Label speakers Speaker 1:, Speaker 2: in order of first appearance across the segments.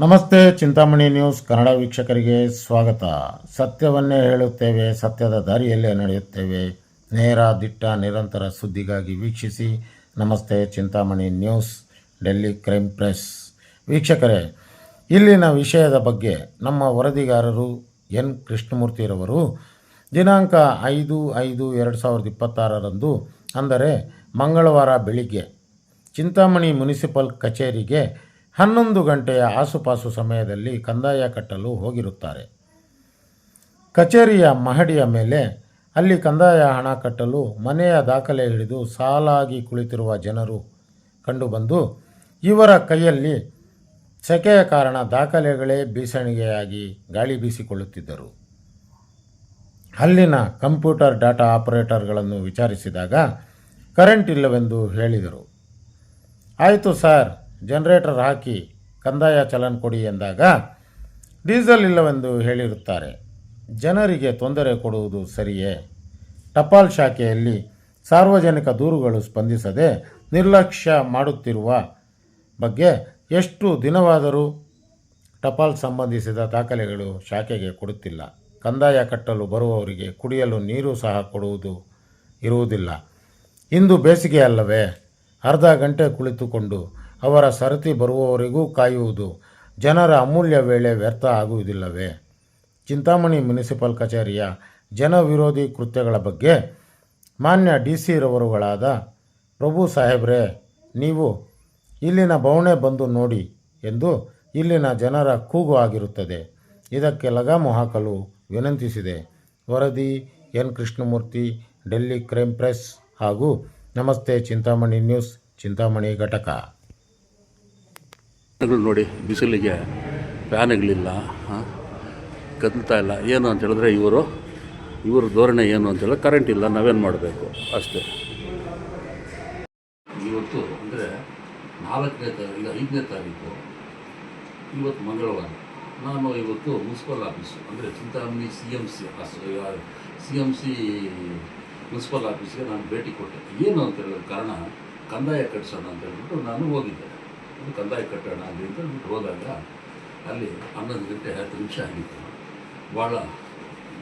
Speaker 1: ನಮಸ್ತೆ. ಚಿಂತಾಮಣಿ ನ್ಯೂಸ್ ಕನ್ನಡ ವೀಕ್ಷಕರಿಗೆ ಸ್ವಾಗತ. ಸತ್ಯವನ್ನೇ ಹೇಳುತ್ತೇವೆ, ಸತ್ಯದ ದಾರಿಯಲ್ಲೇ ನಡೆಯುತ್ತೇವೆ. ನೇರ, ದಿಟ್ಟ, ನಿರಂತರ ಸುದ್ದಿಗಾಗಿ ವೀಕ್ಷಿಸಿ. ನಮಸ್ತೆ. Chintamani news, Delhi crime press. ವೀಕ್ಷಕರೇ, ಇಲ್ಲಿನ ವಿಷಯದ ಬಗ್ಗೆ ನಮ್ಮ ವರದಿಗಾರರು ಎನ್ ಕೃಷ್ಣಮೂರ್ತಿರವರು ದಿನಾಂಕ 5/5/2026 ಅಂದರೆ ಮಂಗಳವಾರ ಬೆಳಿಗ್ಗೆ ಚಿಂತಾಮಣಿ ಮುನಿಸಿಪಲ್ ಕಚೇರಿಗೆ 11 ಗಂಟೆಯ ಆಸುಪಾಸು ಸಮಯದಲ್ಲಿ ಕಂದಾಯ ಕಟ್ಟಲು ಹೋಗಿರುತ್ತಾರೆ. ಕಚೇರಿಯ ಮಹಡಿಯ ಮೇಲೆ ಅಲ್ಲಿ ಕಂದಾಯ ಹಣ ಕಟ್ಟಲು ಮನೆಯ ದಾಖಲೆ ಹಿಡಿದು ಸಾಲಾಗಿ ಕುಳಿತಿರುವ ಜನರು ಕಂಡುಬಂದು ಇವರ ಕೈಯಲ್ಲಿ ಸೆಕೆಯ ಕಾರಣ ದಾಖಲೆಗಳೇ ಬೀಸಣಿಗೆಯಾಗಿ ಗಾಳಿ ಬೀಸಿಕೊಳ್ಳುತ್ತಿದ್ದರು. ಅಲ್ಲಿನ ಕಂಪ್ಯೂಟರ್ ಡಾಟಾ ಆಪರೇಟರ್ಗಳನ್ನು ವಿಚಾರಿಸಿದಾಗ ಕರೆಂಟ್ ಇಲ್ಲವೆಂದು ಹೇಳಿದರು. ಆಯಿತು ಸರ್, ಜನರೇಟರ್ ಹಾಕಿ ಕಂದಾಯ ಚಲನ್ ಕೊಡಿ ಎಂದಾಗ ಡೀಸೆಲ್ ಇಲ್ಲವೆಂದು ಹೇಳಿರುತ್ತಾರೆ. ಜನರಿಗೆ ತೊಂದರೆ ಕೊಡುವುದು ಸರಿಯೇ? ಟಪಾಲ್ ಶಾಖೆಯಲ್ಲಿ ಸಾರ್ವಜನಿಕ ದೂರುಗಳು ಸ್ಪಂದಿಸದೆ ನಿರ್ಲಕ್ಷ್ಯ ಮಾಡುತ್ತಿರುವ ಬಗ್ಗೆ ಎಷ್ಟು ದಿನವಾದರೂ ಟಪಾಲ್ ಸಂಬಂಧಿಸಿದ ದಾಖಲೆಗಳು ಶಾಖೆಗೆ ಕೊಡುತ್ತಿಲ್ಲ. ಕಂದಾಯ ಕಟ್ಟಲು ಬರುವವರಿಗೆ ಕುಡಿಯಲು ನೀರು ಸಹ ಇರುವುದಿಲ್ಲ. ಇಂದು ಬೇಸಿಗೆ ಅಲ್ಲವೇ? ಅರ್ಧ ಗಂಟೆ ಕುಳಿತುಕೊಂಡು ಅವರ ಸರತಿ ಬರುವವರೆಗೂ ಕಾಯುವುದು ಜನರ ಅಮೂಲ್ಯ ವೇಳೆ ವ್ಯರ್ಥ ಆಗುವುದಿಲ್ಲವೇ? ಚಿಂತಾಮಣಿ ಮುನಿಸಿಪಲ್ ಕಚೇರಿಯ ಜನವಿರೋಧಿ ಕೃತ್ಯಗಳ ಬಗ್ಗೆ ಮಾನ್ಯ DC ರವರುಗಳಾದ ಪ್ರಭು ಸಾಹೇಬ್ರೇ, ನೀವು ಇಲ್ಲಿನ ಬವಣೆ ಬಂದು ನೋಡಿ ಎಂದು ಇಲ್ಲಿನ ಜನರ ಕೂಗು ಆಗಿರುತ್ತದೆ. ಇದಕ್ಕೆ ಲಗಾಮು ಹಾಕಲು ವಿನಂತಿಸಿದೆ. ವರದಿ N Krishnamurthy, Delhi crime press ಹಾಗೂ ನಮಸ್ತೆ ಚಿಂತಾಮಣಿ ನ್ಯೂಸ್, ಚಿಂತಾಮಣಿ ಘಟಕ.
Speaker 2: ನೋಡಿ, ಬಿಸಿಲಿಗೆ ಫ್ಯಾನ್ಗಳಿಲ್ಲ, ಕದಲ್ತಾ ಇಲ್ಲ. ಏನು ಅಂತ ಹೇಳಿದ್ರೆ ಇವರು ಧೋರಣೆ ಏನು ಅಂತ ಹೇಳಿದ್ರೆ ಕರೆಂಟ್ ಇಲ್ಲ, ನಾವೇನು ಮಾಡಬೇಕು ಅಷ್ಟೇ. ಇವತ್ತು ಅಂದರೆ 4ನೇ ತಾರೀಕು, 5ನೇ ತಾರೀಕು, ಇವತ್ತು ಮಂಗಳವಾರ. ನಾನು ಇವತ್ತು ಮುನ್ಸಿಪಲ್ ಆಫೀಸು ಅಂದರೆ ಚಿಂತಾಮಣಿ CMC ಮುನ್ಸಿಪಲ್ ಆಫೀಸ್ಗೆ ನಾನು ಭೇಟಿ ಕೊಟ್ಟೆ. ಏನು ಅಂತ ಹೇಳಿದ್ರೆ ಕಾರಣ ಕಂದಾಯ ಕಟ್ಟಿಸೋಣ ಅಂತ ಹೇಳ್ಬಿಟ್ಟು ನಾನು ಹೋಗಿದ್ದೆ. ಕಂದಾಯ ಕಟ್ಟೋಣ ಅಂತ ಹೇಳ್ಬಿಟ್ಟು ಹೋದಾಗ ಅಲ್ಲಿ 11 ಗಂಟೆ 10 ನಿಮಿಷ ಆಗಿತ್ತು. ಭಾಳ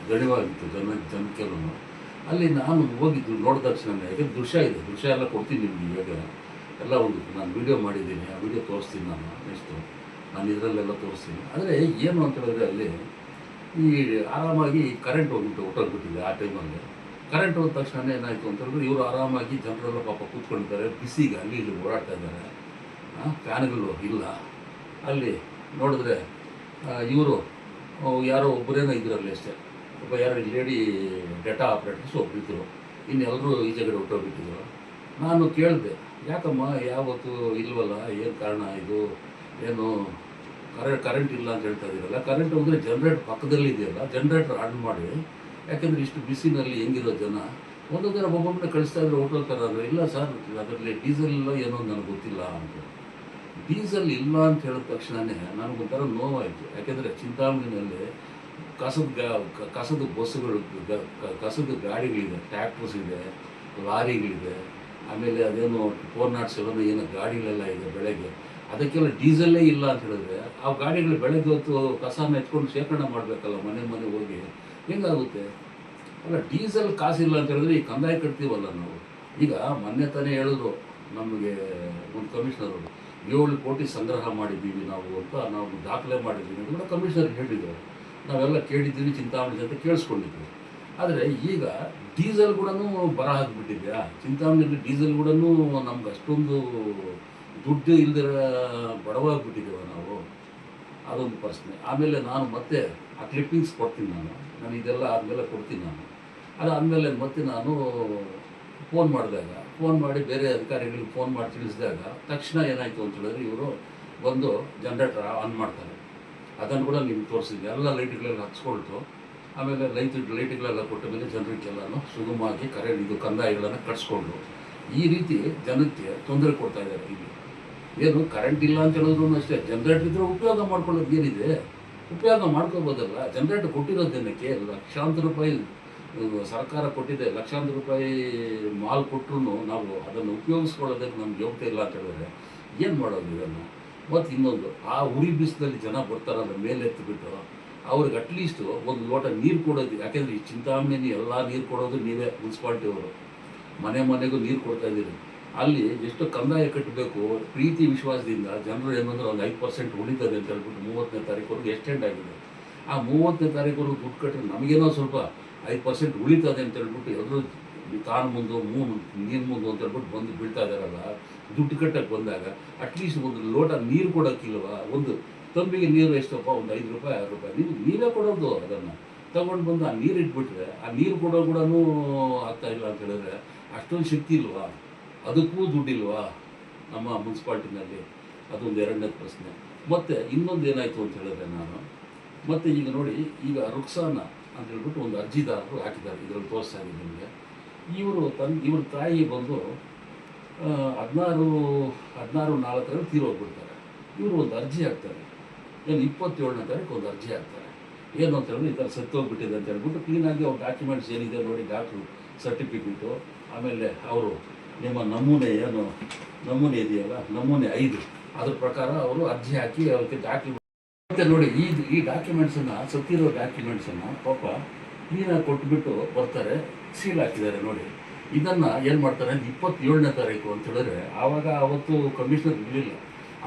Speaker 2: ಗಡಿವಾಗಿತ್ತು ಜನಕ್ಕೆಲ್ಲೂ. ಅಲ್ಲಿ ನಾನು ಹೋಗಿದ್ದು ನೋಡಿದ ತಕ್ಷಣ, ಯಾಕೆಂದ್ರೆ ದೃಶ್ಯ ಎಲ್ಲ ಕೊಡ್ತೀನಿ ನಿಮಗೆ. ಇವಾಗ ಎಲ್ಲ ನಾನು ವೀಡಿಯೋ ಮಾಡಿದ್ದೀನಿ, ಆ ವೀಡಿಯೋ ತೋರಿಸ್ತೀನಿ. ನಾನು ಇದರಲ್ಲೆಲ್ಲ ತೋರಿಸ್ತೀನಿ. ಆದರೆ ಏನು ಅಂತ ಹೇಳಿದ್ರೆ ಅಲ್ಲಿ ಈ ಆರಾಮಾಗಿ ಕರೆಂಟ್ ಹೊಟ್ಟೋಗ್ಬಿಟ್ಟಿದೆ. ಆ ಟೈಮಲ್ಲಿ ಕರೆಂಟ್ ಹೋದ ತಕ್ಷಣ ಏನಾಯಿತು ಅಂತ ಹೇಳಿದ್ರೆ ಇವರು ಆರಾಮಾಗಿ ಜನರೆಲ್ಲ ಪಾಪ ಕೂತ್ಕೊಂಡಿದ್ದಾರೆ, ಬಿಸಿಗೆ ಅಲ್ಲಿ ಇಲ್ಲಿ ಓಡಾಡ್ತಾ ಇದ್ದಾರೆ. ಫ್ಯಾನ್ಗಳು ಇಲ್ಲ. ಅಲ್ಲಿ ನೋಡಿದ್ರೆ ಇವರು ಯಾರೋ ಒಬ್ಬರೇನೋ ಇದರಲ್ಲಿ ಅಷ್ಟೇ, ಯಾರೋ ಲೇಡಿ ಡೇಟಾ ಆಪ್ರೇಟರ್ಸ್ ಒಬ್ಬರಿದ್ದರು, ಇನ್ನೆಲ್ಲರೂ ಈಚೆಗಡೆ ಹೊಟ್ಟೋಗ್ಬಿಟ್ಟಿದ್ರು. ನಾನು ಕೇಳಿದೆ, ಯಾಕಮ್ಮ ಯಾವತ್ತು ಇಲ್ವಲ್ಲ, ಏನು ಕಾರಣ ಇದು, ಏನು ಕರೆಂಟ್ ಇಲ್ಲ ಅಂತ ಹೇಳ್ತಾ ಇದ್ದೀರಲ್ಲ? ಕರೆಂಟ್ ಅಂದರೆ ಜನ್ರೇಟರ್ ಪಕ್ಕದಲ್ಲಿ ಇದೆಯಲ್ಲ, ಜನ್ರೇಟರ್ ಆನ್ ಮಾಡಿ. ಯಾಕೆಂದರೆ ಇಷ್ಟು ಬಿಸಿನಲ್ಲಿ ಹೆಂಗಿರೋ ಜನ ಒಂದು ದಿನ ಒಬ್ಬೊಬ್ಬನೇ ಕಳಿಸ್ತಾ ಇದ್ರೆ ಹೊಟ್ಟೋಗ್ತಾರೆ. ಅಂದರೆ ಇಲ್ಲ ಸರ್, ಅದರಲ್ಲಿ ಡೀಸೆಲ್ ಇಲ್ಲ, ಏನೋ ನನಗೆ ಗೊತ್ತಿಲ್ಲ ಅಂತ. ಡೀಸೆಲ್ ಇಲ್ಲ ಅಂತ ಹೇಳಿದ ತಕ್ಷಣವೇ ನನಗೊಂಥರ ನೋವಾಯಿತು. ಯಾಕೆಂದರೆ ಚಿಂತಾಮಣಿನಲ್ಲಿ ಕಸದ ಬಸ್ಸುಗಳು, ಕಸದ ಗಾಡಿಗಳಿದೆ, ಟ್ಯಾಕ್ಟರ್ಸ್ ಇದೆ, ಲಾರಿಗಳಿದೆ, ಆಮೇಲೆ ಅದೇನು 407 ಏನೋ ಗಾಡಿಗಳೆಲ್ಲ ಇದೆ ಬೆಳಗ್ಗೆ. ಅದಕ್ಕೆಲ್ಲ ಡೀಸೆಲ್ಲೇ ಇಲ್ಲ ಅಂತ ಹೇಳಿದ್ರೆ ಆ ಗಾಡಿಗಳು ಬೆಳಗ್ಗೆ ಹೊತ್ತು ಕಸನ ಎತ್ಕೊಂಡು ಶೇಖರಣೆ ಮಾಡಬೇಕಲ್ಲ, ಮನೆ ಹೋಗಿ. ಹೆಂಗಾಗುತ್ತೆ? ಅಲ್ಲ, ಡೀಸೆಲ್ ಕಾಸಿಲ್ಲ ಅಂತ ಹೇಳಿದ್ರೆ ಈ ಕಂದಾಯ ಕಟ್ತೀವಲ್ಲ ನಾವು. ಈಗ ಮೊನ್ನೆ ತಾನೇ ಹೇಳಿದ್ರು ನಮಗೆ ಒಂದು ಕಮಿಷನರ್, 7 ಕೋಟಿ ಸಂಗ್ರಹ ಮಾಡಿದ್ದೀವಿ ನಾವು ಅಂತ ನಾವು ದಾಖಲೆ ಮಾಡಿದ್ದೀವಿ ಅಂತ ಕೂಡ ಕಮಿಷನರ್ ಹೇಳಿದ್ರು. ನಾವೆಲ್ಲ ಕೇಳಿದ್ದೀವಿ, ಚಿಂತಾಮಣಿ ಅಂತ ಕೇಳಿಸ್ಕೊಂಡಿದ್ವಿ. ಆದರೆ ಈಗ ಡೀಸೆಲ್ ಕೂಡ ಬರ ಹಾಕಿಬಿಟ್ಟಿದ್ಯಾ? ಚಿಂತಾಮಣಿಯಲ್ಲಿ ಡೀಸೆಲ್ ಕೂಡ ನಮ್ಗೆ ಅಷ್ಟೊಂದು ದುಡ್ಡು ಇಲ್ದಿರ ಬಡವಾಗಿಬಿಟ್ಟಿದ್ದೇವೆ ನಾವು. ಅದೊಂದು ಪ್ರಶ್ನೆ. ಆಮೇಲೆ ನಾನು ಮತ್ತೆ ಆ ಕ್ಲಿಪ್ಪಿಂಗ್ಸ್ ಕೊಡ್ತೀನಿ. ನಾನು ಇದೆಲ್ಲ ಆದಮೇಲೆ ಕೊಡ್ತೀನಿ. ಅದಾದಮೇಲೆ ಮತ್ತೆ ನಾನು ಫೋನ್ ಮಾಡಿ ಬೇರೆ ಅಧಿಕಾರಿಗಳಿಗೆ ಫೋನ್ ಮಾಡಿ ತಿಳಿಸಿದಾಗ ತಕ್ಷಣ ಏನಾಯಿತು ಅಂತ ಹೇಳಿದ್ರೆ ಇವರು ಬಂದು ಜನ್ರೇಟರ್ ಆನ್ ಮಾಡ್ತಾರೆ. ಅದನ್ನು ಕೂಡ ನಿಮ್ಗೆ ತೋರಿಸಿದ್ವಿ. ಎಲ್ಲ ಲೈಟ್ಗಳೆಲ್ಲ ಹಚ್ಕೊಳ್ತು. ಆಮೇಲೆ ಲೈಟ್ಗಳೆಲ್ಲ ಕೊಟ್ಟ ಮೇಲೆ ಜನರಿಗೆಲ್ಲನೂ ಸುಗಮವಾಗಿ ಇದು ಕಂದಾಯಗಳನ್ನು ಕಟ್ಸ್ಕೊಂಡು ಈ ರೀತಿ ಜನಕ್ಕೆ ತೊಂದರೆ ಕೊಡ್ತಾ ಇದ್ದಾರೆ. ಇಲ್ಲಿ ಏನು ಕರೆಂಟ್ ಇಲ್ಲ ಅಂತ ಹೇಳಿದ್ರು ಅಷ್ಟೇ, ಜನ್ರೇಟರ್ ಇದ್ದರೆ ಉಪಯೋಗ ಮಾಡ್ಕೊಳ್ಳೋದು ಏನಿದೆ? ಉಪಯೋಗ ಮಾಡ್ಕೋಬೋದಲ್ಲ. ಜನ್ರೇಟರ್ ಕೊಟ್ಟಿರೋದೇನಕ್ಕೆ? ಲಕ್ಷಾಂತರ ರೂಪಾಯಿ ಸರ್ಕಾರ ಕೊಟ್ಟಿದೆ, ಲಕ್ಷಾಂತರ ರೂಪಾಯಿ ಮಾಲ್ ಕೊಟ್ಟರು ನಾವು ಅದನ್ನು ಉಪಯೋಗಿಸ್ಕೊಳ್ಳೋದಕ್ಕೆ ನಮ್ಗೆ ಯೋಗ್ಯತೆ ಇಲ್ಲ ಅಂತ ಹೇಳಿದ್ರೆ ಏನು ಮಾಡೋದು? ಇದನ್ನು ಮತ್ತು ಇನ್ನೊಂದು ಆ ಉರಿ ಬಿಸಿಲಲ್ಲಿ ಜನ ಬರ್ತಾರಲ್ಲ ಮೇಲೆತ್ತಿಬಿಟ್ಟು ಅವ್ರಿಗೆ ಅಟ್ಲೀಸ್ಟು ಒಂದು ಲೋಟ ನೀರು ಕೊಡೋದು. ಯಾಕೆಂದರೆ ಈ ಚಿಂತಾಮಣಿ ಎಲ್ಲ ನೀರು ಕೊಡೋದು ನೀವೇ, ಮುನ್ಸಿಪಾಲ್ಟಿಯವರು ಮನೆ ಮನೆಗೂ ನೀರು ಕೊಡ್ತಾ ಇದ್ದೀರಿ. ಅಲ್ಲಿ ಎಷ್ಟು ಕಂದಾಯ ಕಟ್ಟಬೇಕು ಪ್ರೀತಿ ವಿಶ್ವಾಸದಿಂದ ಜನರು ಏನಂದ್ರೆ ಒಂದು 5% ಉಳಿತದೆ ಅಂತ ಹೇಳ್ಬಿಟ್ಟು 30ನೇ ತಾರೀಕುವರೆಗೂ ಎಕ್ಸ್ಟೆಂಡ್ ಆಗಿದೆ. ಆ 30ನೇ ತಾರೀಕುವರೆಗೂ ದುಡ್ಡು ಕಟ್ಟರೆ ನಮಗೇನೋ ಸ್ವಲ್ಪ 5% ಉಳಿತದೆ ಅಂತ ಹೇಳ್ಬಿಟ್ಟು ಎಲ್ಲರೂ ತಾನು ಮುಂದೆ ನೀರು ಮುಂದೆ ಅಂತ ಹೇಳ್ಬಿಟ್ಟು ಬಂದು ಬೀಳ್ತಾ ಇದ್ದಾರಲ್ಲ. ದುಡ್ಡು ಕಟ್ಟಕ್ಕೆ ಬಂದಾಗ ಅಟ್ಲೀಸ್ಟ್ ಒಂದು ಲೋಟ ನೀರು ಕೊಡೋಕ್ಕಿಲ್ವಾ? ಒಂದು ತಂಬಿಗೆ ನೀರು ಎಷ್ಟಪ್ಪ, ಒಂದು 5 ರೂಪಾಯಿ 6 ರೂಪಾಯಿ ನೀವೇ ಕೊಡೋದು. ಅದನ್ನು ತಗೊಂಡು ಬಂದು ಆ ನೀರು ಇಟ್ಬಿಟ್ರೆ ಆ ನೀರು ಕೊಡೋ ಕೂಡ ಆಗ್ತಾ ಇಲ್ಲ ಅಂತ ಹೇಳಿದ್ರೆ ಅಷ್ಟೊಂದು ಶಕ್ತಿ ಇಲ್ವಾ? ಅದಕ್ಕೂ ದುಡ್ಡಿಲ್ವಾ ನಮ್ಮ ಮುನ್ಸಿಪಾಲ್ಟಿನಲ್ಲಿ? ಅದೊಂದು ಎರಡನೇ ಪ್ರಶ್ನೆ. ಮತ್ತು ಇನ್ನೊಂದು ಏನಾಯಿತು ಅಂತ ಹೇಳಿದ್ರೆ ಮತ್ತು ಈಗ ನೋಡಿ, ಈಗ ರುಕ್ಸಾನ ಅಂತ ಹೇಳ್ಬಿಟ್ಟು ಒಂದು ಅರ್ಜಿದಾರರು ಹಾಕಿದ್ದಾರೆ, ಇದರಲ್ಲಿ ತೋರಿಸ್ತಾ ಇದ್ದೀನಿ ನಿಮಗೆ. ಇವ್ರ ತಾಯಿ ಬಂದು 16/4 ತೀರೋಗ್ಬಿಡ್ತಾರೆ. ಇವರು ಒಂದು ಅರ್ಜಿ ಹಾಕ್ತಾರೆ, ಏನು 27ನೇ ತಾರೀಕು ಒಂದು ಅರ್ಜಿ ಹಾಕ್ತಾರೆ. ಏನು ಅಂತ ಹೇಳಿದ್ರೆ ಈ ಥರ ಸತ್ತೋಗ್ಬಿಟ್ಟಿದೆ ಅಂತ ಹೇಳ್ಬಿಟ್ಟು ಕ್ಲೀನಾಗಿ ಅವ್ರ ಡಾಕ್ಯುಮೆಂಟ್ಸ್ ಏನಿದೆ ನೋಡಿ, ಡಾಕ್ಟ್ರು ಸರ್ಟಿಫಿಕೇಟು, ಆಮೇಲೆ ಅವರು ನಿಮ್ಮ ನಮೂನೆ ಇದೆಯಲ್ಲ, ನಮೂನೆ 5, ಅದ್ರ ಪ್ರಕಾರ ಅವರು ಅರ್ಜಿ ಹಾಕಿ ಅದಕ್ಕೆ ಡಾಕ್ಯುಮೆಂಟ್. ಮತ್ತು ನೋಡಿ, ಈ ಡಾಕ್ಯುಮೆಂಟ್ಸನ್ನು, ಸತ್ತಿರೋ ಡಾಕ್ಯುಮೆಂಟ್ಸನ್ನು ಪಾಪ ಕ್ಲೀನಾಗಿ ಕೊಟ್ಬಿಟ್ಟು ಬರ್ತಾರೆ, ಸೀಲ್ ಹಾಕಿದ್ದಾರೆ ನೋಡಿ. ಇದನ್ನು ಏನು ಮಾಡ್ತಾರೆ ಅಂದರೆ 27ನೇ ತಾರೀಕು ಅಂತ ಹೇಳಿದ್ರೆ, ಅವತ್ತು ಕಮಿಷನರ್ ಇರಲಿಲ್ಲ,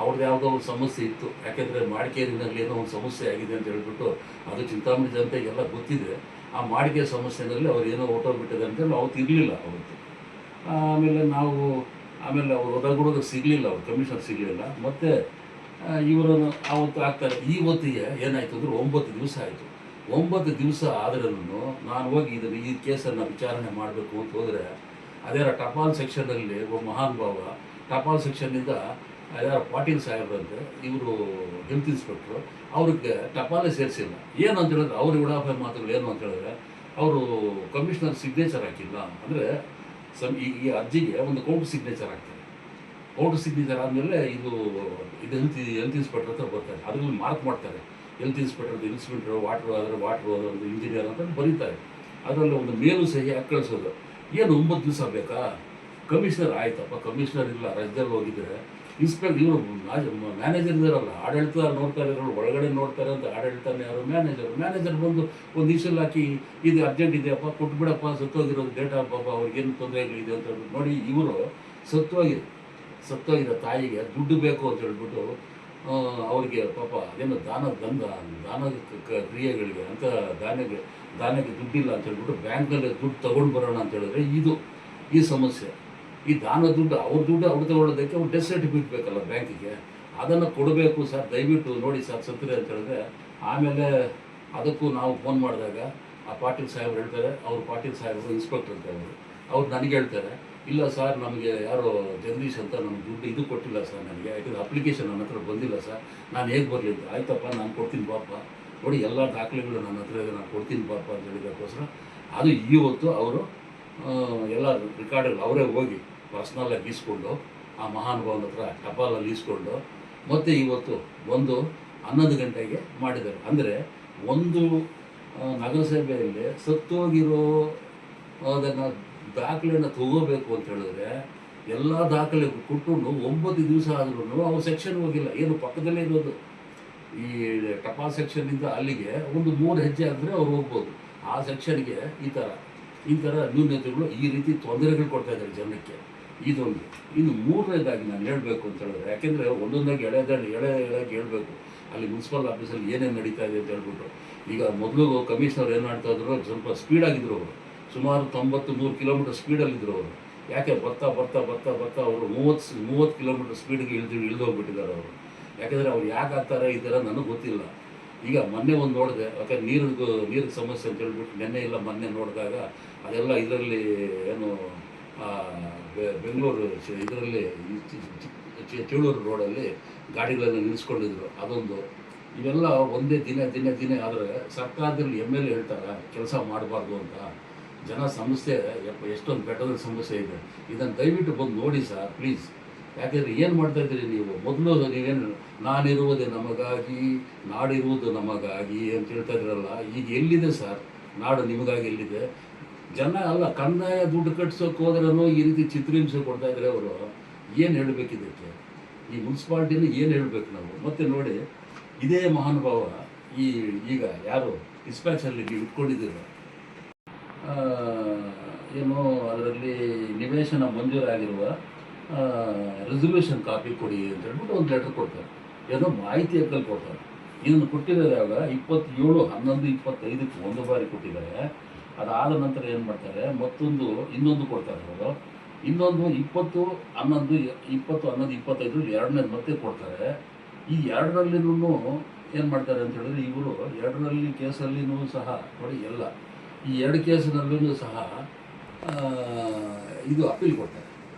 Speaker 2: ಅವ್ರದ್ದು ಯಾವುದೋ ಒಂದು ಸಮಸ್ಯೆ ಇತ್ತು. ಯಾಕೆಂದರೆ ಮಡಿಕೇರಿನಲ್ಲಿ ಏನೋ ಒಂದು ಸಮಸ್ಯೆ ಆಗಿದೆ ಅಂತ ಹೇಳ್ಬಿಟ್ಟು, ಅದು ಚಿಂತಾಮಣಿ ಜನತೆಗೆಲ್ಲ ಗೊತ್ತಿದೆ. ಆ ಮಾಡಿಕೆ ಸಮಸ್ಯೆನಲ್ಲಿ ಅವ್ರು ಏನೋ ಹೊರಟೋಗ್ಬಿಟ್ಟಿದೆ ಅಂತೇಳಿ ಅವತ್ತು ಇರಲಿಲ್ಲ ಅವತ್ತು. ಆಮೇಲೆ ಅವ್ರು ಒದಗುಡೋದು ಸಿಗಲಿಲ್ಲ, ಅವ್ರು ಕಮಿಷನರ್ ಸಿಗಲಿಲ್ಲ. ಮತ್ತು ಇವರನ್ನು ಅವತ್ತು ಆಗ್ತಾರೆ. ಇವತ್ತಿಗೆ ಏನಾಯಿತು ಅಂದರೆ 9 ದಿವಸ ಆಯಿತು. 9 ದಿವಸ ಆದ್ರೂ ನಾನು ಹೋಗಿ ಈ ಕೇಸನ್ನು ವಿಚಾರಣೆ ಮಾಡಬೇಕು ಅಂತ ಹೋದರೆ, ಅದೇ ಟಪಾಲ್ ಸೆಕ್ಷನ್ನಲ್ಲಿ ಒಬ್ಬ ಮಹಾನುಭಾವ ಟಪಾಲ್ ಸೆಕ್ಷನ್ನಿಂದ ಯಾರು ಪಾಟೀಲ್ ಸಾಹೇಬ್ರಂತೆ, ಇವರು ಹೆಲ್ತ್ ಇನ್ಸ್ಪೆಕ್ಟ್ರು, ಅವ್ರಿಗೆ ಟಪಾಲೇ ಸೇರಿಸಿಲ್ಲ. ಏನು ಅಂತ ಹೇಳಿದ್ರೆ ಅವ್ರ ಉಡಾಫೆ ಮಾತುಗಳು ಏನು ಅಂತ ಹೇಳಿದ್ರೆ, ಅವರು ಕಮಿಷನರ್ ಸಿಗ್ನೇಚರ್ ಹಾಕಿಲ್ಲ. ಅಂದರೆ ಈ ಅರ್ಜಿಗೆ ಒಂದು ಕೌಂಟರ್ ಸಿಗ್ನೇಚರ್ ಹಾಕ್ತಾರೆ. ಕೌಂಟರ್ ಸಿಗ್ನೇಚರ್ ಆದಮೇಲೆ ಇದು ಹೆಲ್ತ್ ಇನ್ಸ್ಪೆಕ್ಟರ್ ಹತ್ರ ಬರ್ತಾರೆ, ಅದ್ರಲ್ಲಿ ಮಾರ್ಕ್ ಮಾಡ್ತಾರೆ. ಹೆಲ್ತ್ ಇನ್ಸ್ಪೆಕ್ಟರ್ ವಾಟ್ರು ಒಂದು ಇಂಜಿನಿಯರ್ ಅಂತ ಬರೀತಾರೆ. ಅದರಲ್ಲಿ ಒಂದು ಮೇಲು ಸಹಿ ಹಾಕಿ ಕಳಿಸೋದು. ಏನು 9 ದಿವಸ ಬೇಕಾ? ಕಮಿಷನರ್ ಆಯ್ತಪ್ಪ, ಕಮಿಷನರ್ ಇಲ್ಲ, ರಾಜ್ಯದಲ್ಲಿ ಹೋಗಿದ್ದಾರೆ. ಇವರು ಮ್ಯಾನೇಜರ್ ಇದ್ದಾರಲ್ಲ, ಆಡಳಿತ ನೋಡ್ತಾ ಇರೋರು, ಒಳಗಡೆ ನೋಡ್ತಾರೆ ಅಂತ ಆಡಳಿತನೇ ಯಾರು? ಮ್ಯಾನೇಜರ್ ಬಂದು ಒಂದು ಇಶ್ಯೂಲ್ ಹಾಕಿ, ಇದು ಅರ್ಜೆಂಟ್ ಇದೆಯಪ್ಪ, ಕೊಟ್ಬಿಡಪ್ಪ, ಸತ್ತೋಗಿರೋದು ಡೇಟಾ, ಪಾಪ ಅವ್ರಿಗೇನು ತೊಂದರೆಗಳಿದೆ ಅಂತ ಹೇಳ್ಬಿಟ್ಟು ನೋಡಿ. ಇವರು ಸತ್ತೋಗಿರೋ ತಾಯಿಗೆ ದುಡ್ಡು ಬೇಕು ಅಂತ ಹೇಳ್ಬಿಟ್ಟು ಅವರಿಗೆ ಪಾಪ ಏನು ದಾನ ಕ್ರಿಯೆಗಳಿಗೆ ಅಂತ ದಾನಕ್ಕೆ ದುಡ್ಡಿಲ್ಲ ಅಂತ ಹೇಳ್ಬಿಟ್ಟು ಬ್ಯಾಂಕ್ನಲ್ಲಿ ದುಡ್ಡು ತೊಗೊಂಡು ಬರೋಣ ಅಂತ ಹೇಳಿದ್ರೆ ಈ ಸಮಸ್ಯೆ. ಈ ದುಡ್ಡು ಅವ್ರ ತಗೊಳ್ಳೋದಕ್ಕೆ ಅವ್ರು ಡೆತ್ ಸರ್ಟಿಫಿಕೇಟ್ ಬೇಕಲ್ಲ ಬ್ಯಾಂಕಿಗೆ, ಅದನ್ನು ಕೊಡಬೇಕು ಸರ್, ದಯವಿಟ್ಟು ನೋಡಿ ಸರ್ ಸತ್ತರೆ ಅಂತ ಹೇಳಿದ್ರೆ. ಆಮೇಲೆ ಅದಕ್ಕೂ ನಾವು ಫೋನ್ ಮಾಡಿದಾಗ ಆ ಪಾಟೀಲ್ ಸಾಹೇಬ್ರು ಹೇಳ್ತಾರೆ, ಪಾಟೀಲ್ ಸಾಹೇಬರು ಇನ್ಸ್ಪೆಕ್ಟರ್ ಅಂತ ಅವ್ರು ನನಗೆ ಹೇಳ್ತಾರೆ, ಇಲ್ಲ ಸರ್, ನಮಗೆ ಯಾರೋ ಜಗದೀಶ್ ಅಂತ ನಮ್ಗೆ ದುಡ್ಡು ಇದು ಕೊಟ್ಟಿಲ್ಲ ಸರ್ ನನಗೆ, ಯಾಕಂದರೆ ಅಪ್ಲಿಕೇಶನ್ ನನ್ನ ಹತ್ರ ಬಂದಿಲ್ಲ ಸರ್, ನಾನು ಹೇಗೆ ಬರಲಿ ಅಂತ. ಆಯ್ತಪ್ಪ, ನಾನು ಕೊಡ್ತೀನಿ ಪಾಪ, ನೋಡಿ ಎಲ್ಲ ದಾಖಲೆಗಳು ನನ್ನ ಹತ್ರ ಇದೆ, ನಾನು ಕೊಡ್ತೀನಿ ಪಾಪ ಅಂತ ಹೇಳಿದಕ್ಕೋಸ್ಕರ ಅದು ಇವತ್ತು ಅವರು ಎಲ್ಲ ರೆಕಾರ್ಡ್ಗಳು ಅವರೇ ಹೋಗಿ ಪರ್ಸ್ನಲ್ಲಾಗಿ ಈಸ್ಕೊಂಡು ಆ ಮಹಾನುಭಾವನ ಹತ್ರ ಟಪಾಲಲ್ಲಿ ಈಸ್ಕೊಂಡು ಮತ್ತು ಇವತ್ತು 11 ಗಂಟೆಗೆ ಮಾಡಿದ್ದಾರೆ. ಅಂದರೆ ಒಂದು ನಗರಸಭೆಯಲ್ಲಿ ಸತ್ತೋಗಿರೋ ಅದನ್ನು ದಾಖಲೆಯನ್ನು ತಗೋಬೇಕು ಅಂತ ಹೇಳಿದ್ರೆ ಎಲ್ಲ ದಾಖಲೆ ಕೊಟ್ಟು 9 ದಿವಸ ಆದ್ರೂ ಅವ್ರು ಸೆಕ್ಷನ್ ಹೋಗಿಲ್ಲ. ಏನು ಪಕ್ಕದಲ್ಲೇ ಇರೋದು ಈ ಟಪಾಲ್ ಸೆಕ್ಷನ್ನಿಂದ ಅಲ್ಲಿಗೆ ಒಂದು 3 ಹೆಜ್ಜೆ ಆದರೆ ಅವ್ರು ಹೋಗ್ಬೋದು. ಆ ಸೆಕ್ಷನ್ಗೆ ಈ ಥರ ನ್ಯೂನತೆಗಳು, ಈ ರೀತಿ ತೊಂದರೆಗಳು ಕೊಡ್ತಾ ಇದ್ದಾರೆ ಜನಕ್ಕೆ. ಇದೊಂದು. ಇನ್ನು 3ನೇದಾಗಿ ನಾನು ಹೇಳಬೇಕು ಅಂತ ಹೇಳಿದ್ರೆ, ಯಾಕೆಂದರೆ ಒಂದೊಂದಾಗಿ ಎಳೆದಾಗಿ ಹೇಳಬೇಕು, ಅಲ್ಲಿ ಮುನ್ಸಿಪಲ್ ಆಫೀಸಲ್ಲಿ ಏನೇನು ನಡೀತಾ ಇದೆ ಅಂತ ಹೇಳ್ಬಿಟ್ಟು. ಈಗ ಮೊದಲು ಕಮಿಷನರ್ ಏನು ಮಾಡ್ತಾ ಇದ್ರು, ಸ್ವಲ್ಪ ಸ್ಪೀಡಾಗಿದ್ದರು ಅವರು, ಸುಮಾರು 90-100 ಕಿಲೋಮೀಟರ್ ಸ್ಪೀಡಲ್ಲಿದ್ದರು ಅವರು. ಯಾಕೆ ಬರ್ತಾ ಅವರು 30 ಕಿಲೋಮೀಟರ್ ಸ್ಪೀಡ್ಗೆ ಇಳಿದೋಗ್ಬಿಟ್ಟಿದ್ದಾರೆ ಅವರು. ಯಾಕೆಂದರೆ ಅವ್ರು ಯಾಕೆ ಆಗ್ತಾರೆ ಈ ಥರ ನನಗೆ ಗೊತ್ತಿಲ್ಲ. ಈಗ ಮೊನ್ನೆ ಒಂದು ನೋಡಿದೆ, ಯಾಕಂದ್ರೆ ನೀರಿನ ಸಮಸ್ಯೆ ಅಂತ ಹೇಳ್ಬಿಟ್ಟು ನೆನ್ನೆ ಇಲ್ಲ ಮೊನ್ನೆ ನೋಡಿದಾಗ ಅದೆಲ್ಲ ಇದರಲ್ಲಿ ಏನು ಬೆಂಗಳೂರು ಇದರಲ್ಲಿ ಚೇಳೂರು ರೋಡಲ್ಲಿ ಗಾಡಿಗಳನ್ನು ನಿಲ್ಲಿಸ್ಕೊಂಡಿದ್ರು. ಅದೊಂದು ಇವೆಲ್ಲ ಒಂದೇ ದಿನ ಆದರೆ ಸರ್ಕಾರದಲ್ಲಿ MLA ಹೇಳ್ತಾರೆ ಕೆಲಸ ಮಾಡಬಾರ್ದು ಅಂತ. ಜನ ಸಮಸ್ಯೆ ಎಷ್ಟೊಂದು ಬೆಟ್ಟದ ಸಮಸ್ಯೆ ಇದೆ, ಇದನ್ನು ದಯವಿಟ್ಟು ಬಂದು ನೋಡಿ ಸರ್ ಪ್ಲೀಸ್. ಯಾಕೆಂದರೆ ಏನು ಮಾಡ್ತಾಯಿದ್ದೀರಿ ನೀವು? ಮೊದಲು ನೀವೇನು ನಾನಿರುವುದೇ ನಮಗಾಗಿ, ನಾಡಿರುವುದು ನಮಗಾಗಿ ಅಂತ ಹೇಳ್ತಾ ಇದ್ರಲ್ಲ, ಈಗ ಎಲ್ಲಿದೆ ಸರ್ ನಾಡು? ನಿಮಗಾಗಿ ಎಲ್ಲಿದೆ? ಜನ ಅಲ್ಲ, ಕಂದಾಯ ದುಡ್ಡು ಕಟ್ಸೋಕೆ ಹೋದ್ರೂ ಈ ರೀತಿ ಚಿತ್ರಹಿಂಸೆ ಕೊಡ್ತಾ ಇದ್ದಾರೆ ಅವರು. ಏನು ಹೇಳಬೇಕಿದ್ದಕ್ಕೆ? ಈ ಮುನ್ಸಿಪಾಲ್ಟಿನ ಏನು ಹೇಳಬೇಕು ನಾವು? ಮತ್ತೆ ನೋಡಿ, ಇದೇ ಮಹಾನುಭಾವ ಈಗ ಯಾರು ಡಿಸ್ಪ್ಯಾಚಲ್ಲಿ ನೀವು ಇಟ್ಕೊಂಡಿದ್ದೀರ, ಏನು ಅದರಲ್ಲಿ ನಿವೇಶನ ಮಂಜೂರಾಗಿರುವ ರೆಸಲ್ಯೂಷನ್ ಕಾಪಿ ಕೊಡಿ ಅಂತ ಹೇಳ್ಬಿಟ್ಟು ಒಂದು ಲೆಟರ್ ಕೊಡ್ತಾರೆ, ಏನೋ ಮಾಹಿತಿ ಹಕ್ಕಲ್ಲಿ ಕೊಡ್ತಾರೆ. ಇದನ್ನು ಕೊಟ್ಟಿರೋದು ಯಾವಾಗ 27/11/25 ಒಂದು ಬಾರಿ ಕೊಟ್ಟಿದ್ದಾರೆ. ಅದಾದ ನಂತರ ಏನು ಮಾಡ್ತಾರೆ, ಇನ್ನೊಂದು ಕೊಡ್ತಾರೆ ಅವರು, ಇನ್ನೊಂದು 20/11/25 ಎರಡನೇದು ಮತ್ತೆ ಕೊಡ್ತಾರೆ. ಈ ಎರಡರಲ್ಲಿನೂ ಏನು ಮಾಡ್ತಾರೆ ಅಂತ ಹೇಳಿದ್ರೆ, ಇವರು ಎರಡರಲ್ಲಿ ಕೇಸಲ್ಲಿನೂ ಸಹ ನೋಡಿ, ಎಲ್ಲ ಈ ಎರಡು ಕೇಸಿನಲ್ಲೂ ಸಹ ಇದು ಅಪೀಲ್ ಕೊಡ್ತಾರೆ.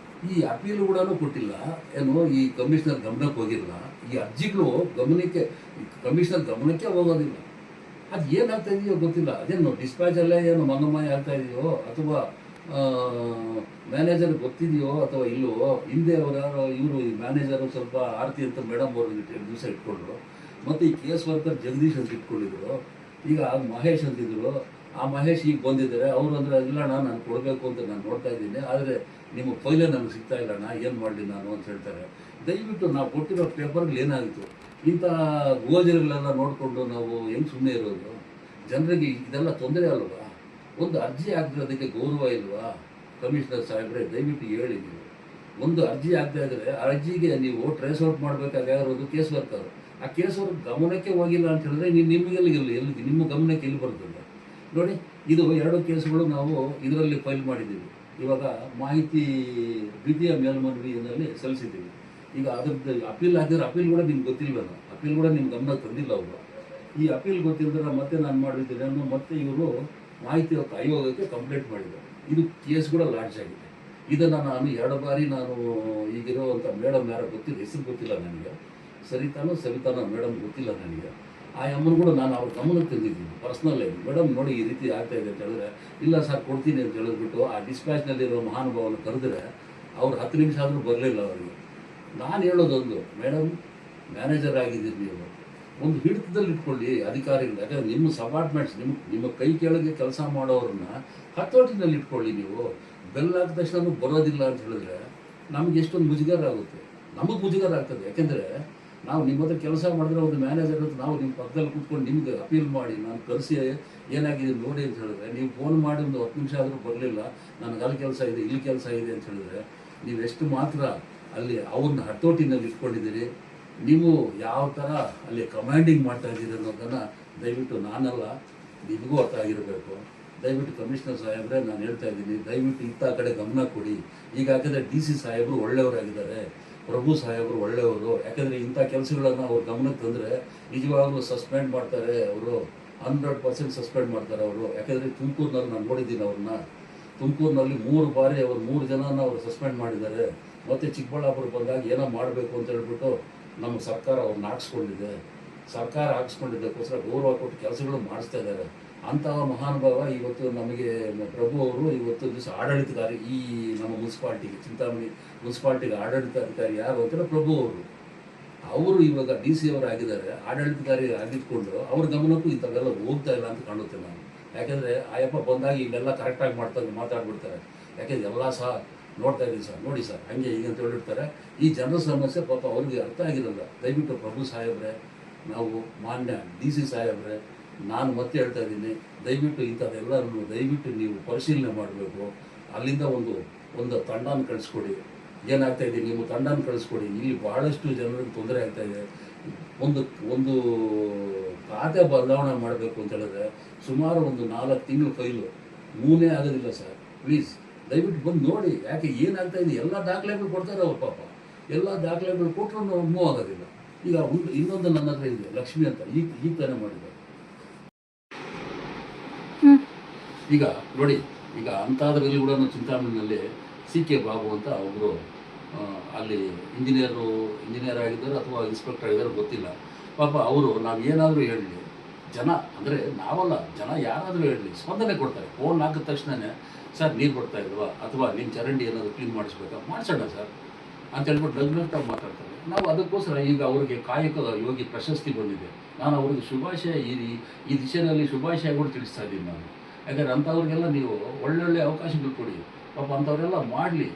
Speaker 2: ಈ ಅಪೀಲ್ ಕೂಡ ಕೊಟ್ಟಿಲ್ಲ, ಏನು ಈ ಕಮಿಷನರ್ ಗಮನಕ್ಕೆ ಹೋಗಿಲ್ಲ. ಈ ಅರ್ಜಿಗಳು ಕಮಿಷನರ್ ಗಮನಕ್ಕೆ ಹೋಗೋದಿಲ್ಲ. ಅದು ಏನಾಗ್ತಾ ಇದೆಯೋ ಗೊತ್ತಿಲ್ಲ. ಅದೇನು ಡಿಸ್ಪ್ಯಾಚಲ್ಲೇ ಏನು ಮಂಗಮಾಯ ಆಗ್ತಾ ಇದೆಯೋ, ಅಥವಾ ಮ್ಯಾನೇಜರ್ ಗೊತ್ತಿದೆಯೋ ಅಥವಾ ಇಲ್ಲವೋ. ಹಿಂದೆ ಯಾರೋ ಇವರು ಈ ಮ್ಯಾನೇಜರು ಸ್ವಲ್ಪ ಆರ್ತಿ ಅಂತ ಮೇಡಮ್ ಅವರು 2 ದಿವಸ ಇಟ್ಕೊಂಡ್ರು. ಮತ್ತು ಈ ಕೇಸ್ ವರ್ಕರ್ ಜಗದೀಶ್ ಅಂತ ಇಟ್ಕೊಂಡಿದ್ರು. ಈಗ ಮಹೇಶ್ ಅಂತಿದ್ರು. ಆ ಮಹೇಶ್ ಈಗ ಬಂದಿದ್ದಾರೆ. ಅವರು ಅಂದರೆ ಇಲ್ಲಣ್ಣ ನಾನು ಕೊಡಬೇಕು ಅಂತ ನಾನು ನೋಡ್ತಾ ಇದ್ದೀನಿ, ಆದರೆ ನಿಮ್ಮ ಫೈಲೇ ನನಗೆ ಸಿಗ್ತಾ ಇಲ್ಲಣ್ಣ, ಏನು ಮಾಡಲಿ ನಾನು ಅಂತ ಹೇಳ್ತಾರೆ. ದಯವಿಟ್ಟು ನಾವು ಕೊಟ್ಟಿರೋ ಪೇಪರ್ಗಳು ಏನಾಗಿತ್ತು, ಇಂಥ ಗೋಜರಿಗಳೆಲ್ಲ ನೋಡಿಕೊಂಡು ನಾವು ಹೆಂಗೆ ಸುಮ್ಮನೆ ಇರೋದು? ಜನರಿಗೆ ಇದೆಲ್ಲ ತೊಂದರೆ ಅಲ್ವಾ? ಒಂದು ಅರ್ಜಿ ಹಾಕಿರೋದಕ್ಕೆ ಗೌರವ ಇಲ್ವಾ? ಕಮಿಷನರ್ ಸಾಹೇಬ್ರೆ, ದಯವಿಟ್ಟು ಹೇಳಿ. ನೀವು ಒಂದು ಅರ್ಜಿ ಆಗ್ತಾ ಇದ್ದರೆ ಆ ಅರ್ಜಿಗೆ ನೀವು ಟ್ರೇಸ್ ಔಟ್ ಮಾಡಬೇಕಾಗಿರೋದು ಕೇಸ್ ವರ್ಕರ್. ಆ ಕೇಸ್ ವರ್ಕ್ ಗಮನಕ್ಕೆ ಹೋಗಿಲ್ಲ ಅಂತ ಹೇಳಿದ್ರೆ ನಿಮಗೆಲ್ಲಿ ನಿಮ್ಮ ಗಮನಕ್ಕೆ ಎಲ್ಲಿ ಬರ್ತದೆ ನೋಡಿ. ಇದು 2 ಕೇಸುಗಳು ನಾವು ಇದರಲ್ಲಿ ಫೈಲ್ ಮಾಡಿದ್ದೀವಿ. ಇವಾಗ ಮಾಹಿತಿ ದ್ವಿತೀಯ ಮೇಲ್ಮನವಿಯಲ್ಲಿ ಸಲ್ಲಿಸಿದ್ದೀವಿ. ಈಗ ಅದ್ರದ್ದು ಅಪೀಲ್ ಆಗಿದ್ರೆ ಅಪೀಲ್ ಕೂಡ ನಿಮ್ಗೆ ಗೊತ್ತಿಲ್ವಲ್ಲ, ಅಪೀಲ್ ಕೂಡ ನಿಮ್ಮ ಗಮನ ತಂದಿಲ್ಲ ಅವರು. ಈ ಅಪೀಲ್ ಗೊತ್ತಿಲ್ಲದ್ರೆ ಮತ್ತೆ ನಾನು ಮಾಡಿದ್ದೀನಿ ಅನ್ನೋ ಮತ್ತೆ ಇವರು ಮಾಹಿತಿ ಹಕ್ಕು ಆಯೋಗಕ್ಕೆ ಕಂಪ್ಲೇಂಟ್ ಮಾಡಿದ್ದಾರೆ. ಇದು ಕೇಸ್ ಕೂಡ ಲಾಡ್ಜ್ ಆಗಿದೆ. ಇದನ್ನು ನಾನು 2 ಬಾರಿ ಈಗಿರೋವಂಥ ಮೇಡಮ್ ಯಾರೋ ಗೊತ್ತಿಲ್ಲ, ಹೆಸರು ಗೊತ್ತಿಲ್ಲ ನನಗೆ, ಸವಿತಾನೋ ಮೇಡಮ್ ಗೊತ್ತಿಲ್ಲ ನನಗೆ. ಆ ಅಮ್ಮನ ಕೂಡ ನಾನು ಅವ್ರ ಗಮನಕ್ಕೆ ತಂದಿದ್ದೀನಿ ಪರ್ಸ್ನಲ್ ಆಗಿ. ಮೇಡಮ್ ನೋಡಿ ಈ ರೀತಿ ಆಗ್ತಾ ಇದೆ ಅಂತ ಹೇಳಿದ್ರೆ, ಇಲ್ಲ ಸರ್ ಕೊಡ್ತೀನಿ ಅಂತ ಹೇಳಿದ್ಬಿಟ್ಟು ಆ ಡಿಸ್ಪ್ಯಾಚ್ನಲ್ಲಿರೋ ಮಹಾನುಭಾವನ ಕರೆದ್ರೆ ಅವ್ರು 10 ನಿಮಿಷ ಆದರೂ ಬರಲಿಲ್ಲ ಅವರಿಗೆ. ನಾನು ಹೇಳೋದೊಂದು, ಮೇಡಮ್ ಮ್ಯಾನೇಜರ್ ಆಗಿದ್ದೀರಿ ನೀವು, ಒಂದು ಹಿಡಿತದಲ್ಲಿ ಇಟ್ಕೊಳ್ಳಿ ಅಧಿಕಾರಿಗಳು. ಯಾಕಂದರೆ ನಿಮ್ಮ ಸಬಾರ್ಡಿನೇಟ್ಸ್, ನಿಮ್ಮ ಕೈ ಕೆಳಗೆ ಕೆಲಸ ಮಾಡೋರನ್ನ ಹತೋಟಿನಲ್ಲಿ ಇಟ್ಕೊಳ್ಳಿ. ನೀವು ಬೆಲ್ ಆದ ತಕ್ಷಣ ಬರೋದಿಲ್ಲ ಅಂತ ಹೇಳಿದ್ರೆ ನಮ್ಗೆ ಎಷ್ಟೊಂದು ಮುಜುಗರ ಆಗುತ್ತೆ, ನಮಗೆ ಮುಜುಗರ ಆಗ್ತದೆ. ಯಾಕೆಂದರೆ ನಾವು ನಿಮ್ಮ ಹತ್ರ ಕೆಲಸ ಮಾಡಿದ್ರೆ ಒಂದು ಮ್ಯಾನೇಜರ್ ಅಂತ ನಾವು ನಿಮ್ಮ ಪಕ್ಕದಲ್ಲಿ ಕೂತ್ಕೊಂಡು ನಿಮ್ಗೆ ಅಪೀಲ್ ಮಾಡಿ ನಾನು ಕರೆಸಿ ಏನಾಗಿದೆ ನೋಡಿ ಅಂತ ಹೇಳಿದ್ರೆ, ನೀವು ಫೋನ್ ಮಾಡಿ ಒಂದು 10 ನಿಮಿಷ ಆದರೂ ಬರಲಿಲ್ಲ, ನನಗೆ ಅಲ್ಲಿ ಕೆಲಸ ಇದೆ ಇಲ್ಲಿ ಕೆಲಸ ಇದೆ ಅಂತ ಹೇಳಿದ್ರೆ, ನೀವು ಎಷ್ಟು ಮಾತ್ರ ಅಲ್ಲಿ ಅವ್ರನ್ನ ಹತೋಟಿನಲ್ಲಿ ಇಟ್ಕೊಂಡಿದ್ದೀರಿ, ನೀವು ಯಾವ ಥರ ಅಲ್ಲಿ ಕಮಾಂಡಿಂಗ್ ಮಾಡ್ತಾ ಇದ್ದೀರಿ ಅನ್ನೋದನ್ನು ದಯವಿಟ್ಟು ನಾನಲ್ಲ ನಿಮಗೂ ಅರ್ಥ ಆಗಿರಬೇಕು. ದಯವಿಟ್ಟು ಕಮಿಷನರ್ ಸಾಹೇಬ್ರೆ ನಾನು ಹೇಳ್ತಾ ಇದ್ದೀನಿ, ದಯವಿಟ್ಟು ಇಂಥ ಕಡೆ ಗಮನ ಕೊಡಿ. ಈಗ ಯಾಕಂದರೆ DC ಸಾಹೇಬರು ಒಳ್ಳೆಯವರಾಗಿದ್ದಾರೆ, ಪ್ರಭು ಸಾಹೇಬರು ಒಳ್ಳೆಯವರು. ಯಾಕಂದರೆ ಇಂಥ ಕೆಲಸಗಳನ್ನು ಅವ್ರ ಗಮನಕ್ಕೆ ತಂದರೆ ನಿಜವಾಗ್ಲೂ ಸಸ್ಪೆಂಡ್ ಮಾಡ್ತಾರೆ ಅವರು, 100% ಸಸ್ಪೆಂಡ್ ಮಾಡ್ತಾರೆ ಅವರು. ಯಾಕಂದರೆ ತುಮಕೂರಿನಲ್ಲಿ ನಾನು ನೋಡಿದ್ದೀನಿ ಅವ್ರನ್ನ. ತುಮಕೂರಿನಲ್ಲಿ 3 ಬಾರಿ ಅವರು 3 ಜನನ ಅವರು ಸಸ್ಪೆಂಡ್ ಮಾಡಿದ್ದಾರೆ. ಮತ್ತು ಚಿಕ್ಕಬಳ್ಳಾಪುರ ಬಂದಾಗ ಏನೋ ಮಾಡಬೇಕು ಅಂತ ಹೇಳ್ಬಿಟ್ಟು ನಮ್ಮ ಸರ್ಕಾರ ಅವ್ರನ್ನ ಹಾಕ್ಸ್ಕೊಂಡಿದೆ. ಸರ್ಕಾರ ಹಾಕ್ಸ್ಕೊಂಡಿದ್ದಕ್ಕೋಸ್ಕರ ಗೌರವ ಕೊಟ್ಟು ಕೆಲಸಗಳು ಮಾಡಿಸ್ತಾ ಇದ್ದಾರೆ. ಅಂತಹ ಮಹಾನುಭಾವ ಇವತ್ತು ನಮಗೆ ಪ್ರಭು ಅವರು ಇವತ್ತು ದಿವಸ ಆಡಳಿತಾಧಿಕಾರಿ, ಈ ನಮ್ಮ ಮುನ್ಸಿಪಾಲ್ಟಿಗೆ, ಚಿಂತಾಮಣಿ ಮುನ್ಸಿಪಾಲ್ಟಿಗೆ ಆಡಳಿತಾಧಿಕಾರಿ ಯಾರು ಅಂತಂದರೆ ಪ್ರಭು ಅವರು ಇವಾಗ DC ಅವರಾಗಿದ್ದಾರೆ. ಆಡಳಿತಾಧಿಕಾರಿ ಆಗಿದ್ಕೊಂಡು ಅವ್ರ ಗಮನಕ್ಕೂ ಇಂಥವೆಲ್ಲ ಹೋಗ್ತಾ ಇಲ್ಲ ಅಂತ ಕಾಣುತ್ತೆ ನಾನು. ಯಾಕೆಂದರೆ ಆಯಪ್ಪ ಬಂದಾಗ ಇಲ್ಲೆಲ್ಲ ಕರೆಕ್ಟಾಗಿ ಮಾತಾಡ್ಬಿಡ್ತಾರೆ. ಯಾಕೆಂದರೆ ಎಲ್ಲ ಸಹ ನೋಡ್ತಾ ಇದ್ದೀನಿ ಸರ್, ನೋಡಿ ಸರ್ ಹಂಗೆ ಹೀಗೆ ಅಂತ ಹೇಳಿರ್ತಾರೆ. ಈ ಜನರ ಸಮಸ್ಯೆ ಪಾಪ ಅವ್ರಿಗೆ ಅರ್ಥ ಆಗಿರಲ್ಲ. ದಯವಿಟ್ಟು ಪ್ರಭು ಸಾಹೇಬ್ರೆ, ನಾವು ಮಾನ್ಯ DC ಸಾಹೇಬ್ರೆ, ನಾನು ಮತ್ತೆ ಹೇಳ್ತಾ ಇದ್ದೀನಿ, ದಯವಿಟ್ಟು ಇಂಥದ್ದೆಲ್ಲರನ್ನು ದಯವಿಟ್ಟು ನೀವು ಪರಿಶೀಲನೆ ಮಾಡಬೇಕು. ಅಲ್ಲಿಂದ ಒಂದು ತಂಡನ ಕಳಿಸ್ಕೊಡಿ. ಏನಾಗ್ತಾ ಇದೆ, ನೀವು ತಂಡನ ಕಳಿಸ್ಕೊಡಿ. ಇಲ್ಲಿ ಭಾಳಷ್ಟು ಜನರಿಗೆ ತೊಂದರೆ ಆಗ್ತಾ ಇದೆ. ಒಂದು ಖಾತೆ ಬದಲಾವಣೆ ಮಾಡಬೇಕು ಅಂತ ಹೇಳಿದ್ರೆ ಸುಮಾರು 4 ತಿಂಗಳು ಫೈಲು ಮೂನೇ ಆಗೋದಿಲ್ಲ ಸರ್. ಪ್ಲೀಸ್ ದಯವಿಟ್ಟು ಬಂದು ನೋಡಿ, ಯಾಕೆ ಏನಾಗ್ತಾ ಇದೆ. ಎಲ್ಲ ದಾಖಲೆಗಳು ಕೊಡ್ತಾರೆ ಅವ್ರು ಪಾಪ, ಎಲ್ಲ ದಾಖಲೆಗಳು ಕೊಟ್ಟರು ಮೂವ್ ಆಗೋದಿಲ್ಲ. ಈಗ ಇನ್ನೊಂದು ನನ್ನ ಹತ್ರ ಇದೆ, ಲಕ್ಷ್ಮಿ ಅಂತ, ಈಗ ತಾನೇ ಮಾಡಿದ್ದಾರೆ. ಈಗ ನೋಡಿ, ಈಗ ಅಂಥದ್ರಲ್ಲಿ ಕೂಡ ಚಿಂತಾಮಣಿನಲ್ಲಿ CK ಬಾಬು ಅಂತ ಒಬ್ಬರು ಅಲ್ಲಿ ಇಂಜಿನಿಯರ್ ಆಗಿದ್ದಾರೆ ಅಥವಾ ಇನ್ಸ್ಪೆಕ್ಟರ್ ಆಗಿದ್ದಾರೆ ಗೊತ್ತಿಲ್ಲ. ಪಾಪ ಅವರು ನಾವು ಏನಾದರೂ ಹೇಳಲಿ, ಜನ ಅಂದರೆ ನಾವಲ್ಲ, ಜನ ಯಾರಾದರೂ ಹೇಳಲಿ ಸ್ಪಂದನೆ ಕೊಡ್ತಾರೆ. ಫೋನ್ ಹಾಕಿದ ತಕ್ಷಣವೇ, ಸರ್ ನೀರು ಬರ್ತಾ ಇಲ್ವಾ, ಅಥವಾ ನಿಮ್ಮ ಚರಂಡಿ ಏನಾದರೂ ಕ್ಲೀನ್ ಮಾಡಿಸ್ಬೇಕಾ, ಮಾಡಿಸೋಣ ಸರ್ ಅಂತ ಹೇಳ್ಬಿಟ್ಟು ನಗ್ನಗ್ತಾಗಿ ಮಾತಾಡ್ತಾರೆ. ನಾವು ಅದಕ್ಕೋಸ್ಕರ ಈಗ ಅವರಿಗೆ ಕಾಯಕ ಯೋಗಿ ಪ್ರಶಸ್ತಿ ಬಂದಿದೆ. ನಾನು ಅವ್ರಿಗೆ ಶುಭಾಶಯ ಈ ದಿಶೆಯಲ್ಲಿ ಶುಭಾಶಯ ಕೂಡ ತಿಳಿಸ್ತಾ ಇದ್ದೀನಿ ನಾನು. ಯಾಕಂದರೆ ಅಂಥವ್ರಿಗೆಲ್ಲ ನೀವು ಒಳ್ಳೊಳ್ಳೆ ಅವಕಾಶಗಳು ಕೊಡಿ. ಪಾಪ ಅಂಥವರೆಲ್ಲ ಮಾಡಲಿ.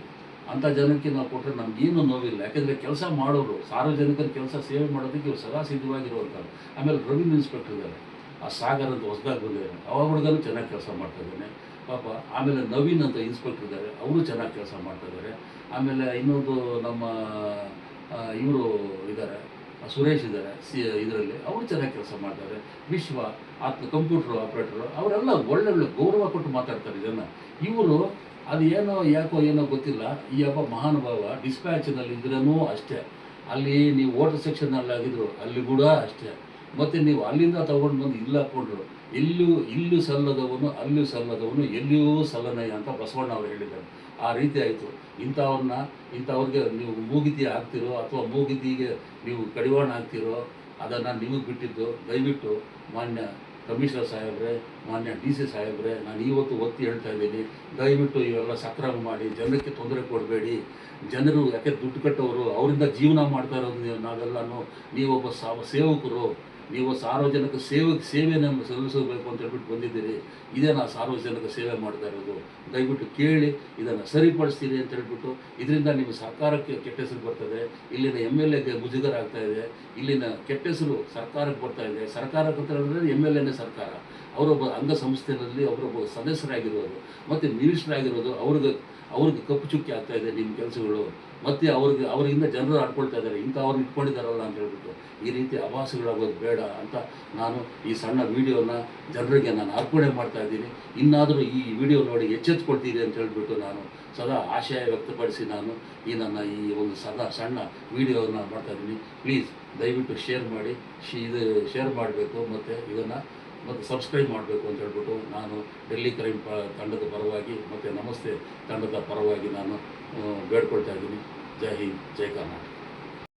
Speaker 2: ಅಂಥ ಜನಕ್ಕೆ ನಾವು ಕೊಟ್ಟರೆ ನಮಗೇನು ನೋವಿಲ್ಲ. ಯಾಕೆಂದರೆ ಕೆಲಸ ಮಾಡೋರು, ಸಾರ್ವಜನಿಕರ ಕೆಲಸ ಸೇವೆ ಮಾಡೋದಕ್ಕೆ ಇವ್ರು ಸದಾ ಸಿದ್ಧವಾಗಿರುವಂಥವ್ರು. ಆಮೇಲೆ ರೆವಿನ್ಯೂ ಇನ್ಸ್ಪೆಕ್ಟರ್ ಇದ್ದಾರೆ, ಆ ಸಾಗರ್ ಅಂತ ಹೊಸದಾಗಿ ಬಂದಿದ್ದಾರೆ, ಅವ ಹುಡುಗನು ಚೆನ್ನಾಗಿ ಕೆಲಸ ಮಾಡ್ತಾಯಿದ್ದಾನೆ ಪಾಪ. ಆಮೇಲೆ ನವೀನ್ ಅಂತ ಇನ್ಸ್ಪೆಕ್ಟರ್ ಇದ್ದಾರೆ, ಅವರು ಚೆನ್ನಾಗಿ ಕೆಲಸ ಮಾಡ್ತಾಯಿದ್ದಾರೆ. ಆಮೇಲೆ ಇನ್ನೊಂದು ನಮ್ಮ ಇವರು ಇದ್ದಾರೆ, ಸುರೇಶ್ ಇದ್ದಾರೆ ಇದರಲ್ಲಿ, ಅವರು ಚೆನ್ನಾಗಿ ಕೆಲಸ ಮಾಡ್ತಾರೆ. ವಿಶ್ವ ಕಂಪ್ಯೂಟರ್ ಆಪ್ರೇಟರು, ಅವರೆಲ್ಲ ಒಳ್ಳೊಳ್ಳೆ ಗೌರವ ಕೊಟ್ಟು ಮಾತಾಡ್ತಾರೆ ಇದನ್ನು. ಇವರು ಅದು ಯಾಕೋ ಏನೋ ಗೊತ್ತಿಲ್ಲ, ಈ ಹಬ್ಬ ಮಹಾನುಭಾವ ಡಿಸ್ಪ್ಯಾಚ್ನಲ್ಲಿ ಇದ್ರೂ ಅಷ್ಟೇ, ಅಲ್ಲಿ ನೀವು ವೋಟರ್ ಸೆಕ್ಷನ್ನಲ್ಲಿ ಆಗಿದ್ರು ಅಲ್ಲಿ ಕೂಡ ಅಷ್ಟೇ, ಮತ್ತು ನೀವು ಅಲ್ಲಿಂದ ತಗೊಂಡು ಬಂದು ಇಲ್ಲಿ ಹಾಕ್ಕೊಂಡ್ರು, ಇಲ್ಲೂ ಸಲ್ಲದವನು ಅಲ್ಲೂ ಸಲ್ಲದವನು ಎಲ್ಲಿಯೂ ಸಲ್ಲನಯ್ಯ ಅಂತ ಬಸವಣ್ಣ ಅವರು ಹೇಳಿದ್ದಾರೆ. ಆ ರೀತಿ ಆಯಿತು. ಇಂಥವ್ರಿಗೆ ನೀವು ಮೂಗಿತಿ ಹಾಕ್ತಿರೋ ಅಥವಾ ಮೂಗಿತಿಗೆ ನೀವು ಕಡಿವಾಣ ಹಾಕ್ತಿರೋ ಅದನ್ನು ನಿಮಗೆ ಬಿಟ್ಟಿದ್ದು. ದಯವಿಟ್ಟು ಮಾನ್ಯ ಕಮಿಷನರ್ ಸಾಹೇಬ್ರೆ, ಮಾನ್ಯ DC ಸಾಹೇಬ್ರೆ, ನಾನು ಇವತ್ತು ಒತ್ತಿ ಹೇಳ್ತಾ ಇದ್ದೀನಿ, ದಯವಿಟ್ಟು ಇವೆಲ್ಲ ಸಕ್ರಮ ಮಾಡಿ ಜನಕ್ಕೆ ತೊಂದರೆ ಕೊಡಬೇಡಿ. ಜನರು ಯಾಕೆ ದುಡ್ಡು ಕಟ್ಟೋರು, ಅವರಿಂದ ಜೀವನ ಮಾಡ್ತಾ ಇರೋದು ನಾವೆಲ್ಲನೂ. ನೀವೊಬ್ಬ ಸೇವಕರು, ನೀವು ಸಾರ್ವಜನಿಕ ಸೇವೆಯನ್ನು ಸಲ್ಲಿಸಬೇಕು ಅಂತ ಹೇಳ್ಬಿಟ್ಟು ಬಂದಿದ್ದೀರಿ. ಇದೇ ನಾವು ಸಾರ್ವಜನಿಕ ಸೇವೆ ಮಾಡ್ತಾ ಇರೋದು. ದಯವಿಟ್ಟು ಕೇಳಿ ಇದನ್ನು ಸರಿಪಡಿಸ್ತೀರಿ ಅಂತ ಹೇಳ್ಬಿಟ್ಟು. ಇದರಿಂದ ನಿಮ್ಮ ಸರ್ಕಾರಕ್ಕೆ ಕೆಟ್ಟ ಹೆಸರು ಬರ್ತದೆ, ಇಲ್ಲಿನ MLAಗೆ ಮುಜುಗರ ಆಗ್ತಾ ಇದೆ, ಇಲ್ಲಿನ ಕೆಟ್ಟ ಹೆಸರು ಸರ್ಕಾರಕ್ಕೆ ಬರ್ತಾ ಇದೆ. ಸರ್ಕಾರಕ್ಕೆ ಅಂತ ಹೇಳಿದ್ರೆ MLAನೇ ಸರ್ಕಾರ, ಅವರೊಬ್ಬ ಅಂಗಸಂಸ್ಥೆಯಲ್ಲಿ ಅವರೊಬ್ಬ ಸದಸ್ಯರಾಗಿರೋದು ಮತ್ತು ಮಿನಿಸ್ಟರ್ ಆಗಿರೋದು. ಅವ್ರಿಗೆ ಕಪ್ಪು ಚುಕ್ಕಿ ಆಗ್ತಾ ಇದೆ ನಿಮ್ಮ ಕೆಲಸಗಳು, ಮತ್ತು ಅವರಿಂದ ಜನರು ಆಡ್ಕೊಳ್ತಾ ಇದ್ದಾರೆ, ಅವ್ರನ್ನ ಇಟ್ಕೊಂಡಿದ್ದಾರಲ್ಲ ಅಂತ ಹೇಳ್ಬಿಟ್ಟು. ಈ ರೀತಿ ಆಭಾಸಗಳಾಗೋದು ಬೇಡ ಅಂತ ನಾನು ಈ ಸಣ್ಣ ವಿಡಿಯೋನ ಜನರಿಗೆ ನಾನು ಅರ್ಪಣೆ ಮಾಡ್ತಾ ಇದ್ದೀನಿ. ಇನ್ನಾದರೂ ಈ ವಿಡಿಯೋ ನೋಡಿ ಎಚ್ಚೆತ್ಕೊಳ್ತೀರಿ ಅಂತ ಹೇಳ್ಬಿಟ್ಟು ನಾನು ಸದಾ ಆಶಯ ವ್ಯಕ್ತಪಡಿಸಿ ನಾನು ನನ್ನ ಒಂದು ಸಣ್ಣ ವಿಡಿಯೋನ ಮಾಡ್ತಾ ಇದ್ದೀನಿ. ಪ್ಲೀಸ್ ದಯವಿಟ್ಟು ಶೇರ್ ಮಾಡಿ, ಶೇರ್ ಮಾಡಬೇಕು ಮತ್ತು ಇದನ್ನು ಸಬ್ಸ್ಕ್ರೈಬ್ ಮಾಡಬೇಕು ಅಂತ ಹೇಳ್ಬಿಟ್ಟು ನಾನು ಡೆಲ್ಲಿ ಕ್ರೈಮ್ ತಂಡದ ಪರವಾಗಿ ಮತ್ತು ನಮಸ್ತೆ ತಂಡದ ಪರವಾಗಿ ನಾನು ಬೇಡ್ಕೊಳ್ತಾ ಇದ್ದೀನಿ. ಜೈ ಹಿಂದ್, ಜೈ ಕರ್ನಾಟಕ.